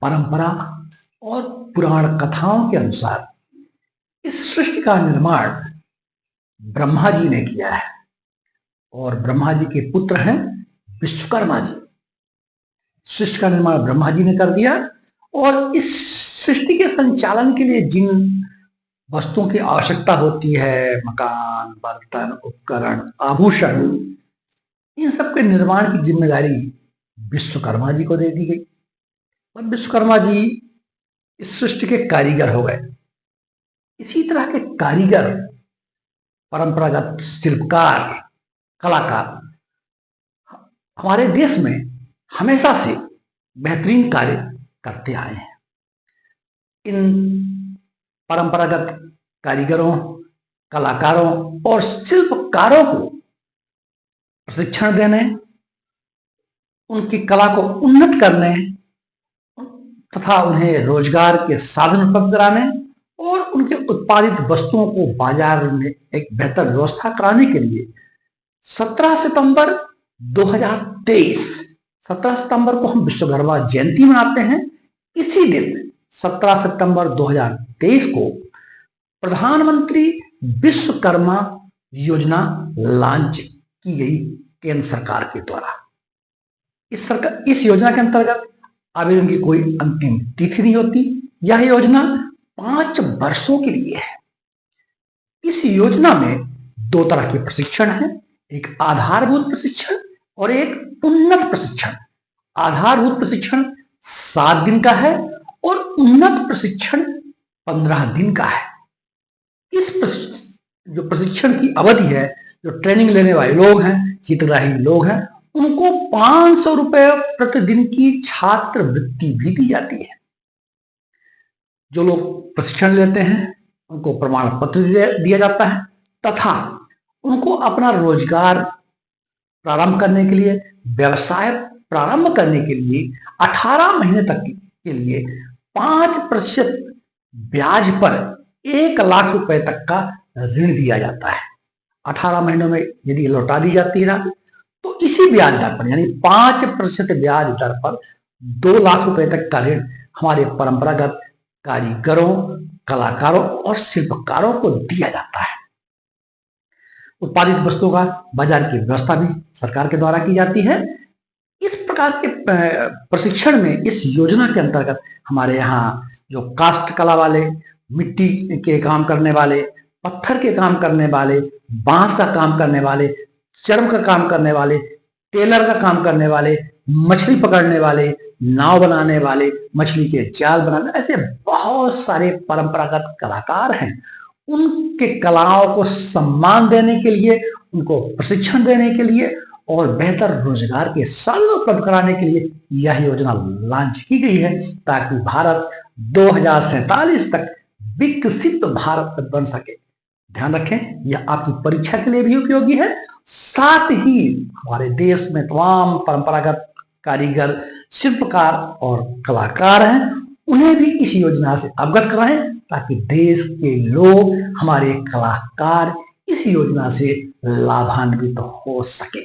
परंपरा और पुराण कथाओं के अनुसार इस सृष्टि का निर्माण ब्रह्मा जी ने किया है और ब्रह्मा जी के पुत्र हैं विश्वकर्मा जी। सृष्टि का निर्माण ब्रह्मा जी ने कर दिया और इस सृष्टि के संचालन के लिए जिन वस्तुओं की आवश्यकता होती है, मकान, बर्तन, उपकरण, आभूषण, इन सब के निर्माण की जिम्मेदारी विश्वकर्मा जी को दे दी गई और विश्वकर्मा जी इस सृष्टि के कारीगर हो गए। इसी तरह के कारीगर, परंपरागत शिल्पकार, कलाकार हमारे देश में हमेशा से बेहतरीन कार्य करते आए हैं। इन परंपरागत कारीगरों, कलाकारों और शिल्पकारों को प्रशिक्षण देने, उनकी कला को उन्नत करने तथा उन्हें रोजगार के साधन उपलब्ध कराने और उनके उत्पादित वस्तुओं को बाजार में एक बेहतर व्यवस्था कराने के लिए 17 सितंबर 2023, 17 सितंबर को हम विश्वकर्मा जयंती मनाते हैं। इसी दिन 17 सितंबर 2023 को प्रधानमंत्री विश्वकर्मा योजना लॉन्च की गई केंद्र सरकार के द्वारा। इस योजना के अंतर्गत आवेदन की कोई अंतिम तिथि नहीं होती। यह योजना 5 वर्षों के लिए है। इस योजना में 2 तरह के प्रशिक्षण हैं, एक आधारभूत प्रशिक्षण और एक उन्नत प्रशिक्षण। आधारभूत प्रशिक्षण 7 दिन का है और उन्नत प्रशिक्षण 15 दिन का है। इस जो प्रशिक्षण की अवधि है, जो ट्रेनिंग लेने वाले लोग हैं, हितग्राही लोग हैं, उनको 500 रुपए प्रतिदिन की छात्रवृत्ति भी दी जाती है। जो लोग प्रशिक्षण लेते हैं उनको प्रमाण पत्र दिया जाता है तथा उनको अपना रोजगार प्रारंभ करने के लिए, व्यवसाय प्रारंभ करने के लिए 18 महीने तक के लिए 5% ब्याज पर 1 लाख रुपए तक का ऋण दिया जाता है। 18 महीनों में यदि लौटा दी जाती है राशि तो इसी ब्याज दर पर, यानी 5% ब्याज दर पर 2 लाख रुपए तक का ऋण हमारे परंपरागत कारीगरों, कलाकारों और शिल्पकारों को दिया जाता है। उत्पादित वस्तुओं का बाजार की व्यवस्था भी सरकार के द्वारा की जाती है। इस प्रकार के प्रशिक्षण में, इस योजना के अंतर्गत हमारे यहाँ जो काष्ठ कला वाले, मिट्टी के काम करने वाले, पत्थर के काम करने वाले, बांस का काम करने वाले, चर्म का काम करने वाले, टेलर का काम करने वाले, मछली पकड़ने वाले, नाव बनाने वाले, मछली के जाल बनाने, ऐसे बहुत सारे परंपरागत कलाकार हैं। उनके कलाओं को सम्मान देने के लिए, उनको प्रशिक्षण देने के लिए और बेहतर रोजगार के साधन उपलब्ध कराने के लिए यह योजना लॉन्च की गई है, ताकि भारत 2047 तक विकसित भारत बन सके। ध्यान रखें, यह आपकी परीक्षा के लिए भी उपयोगी है। साथ ही हमारे देश में तमाम परंपरागत कारीगर, शिल्पकार और कलाकार हैं, उन्हें भी इस योजना से अवगत कराएं ताकि देश के लोग, हमारे कलाकार इस योजना से लाभान्वित हो सके।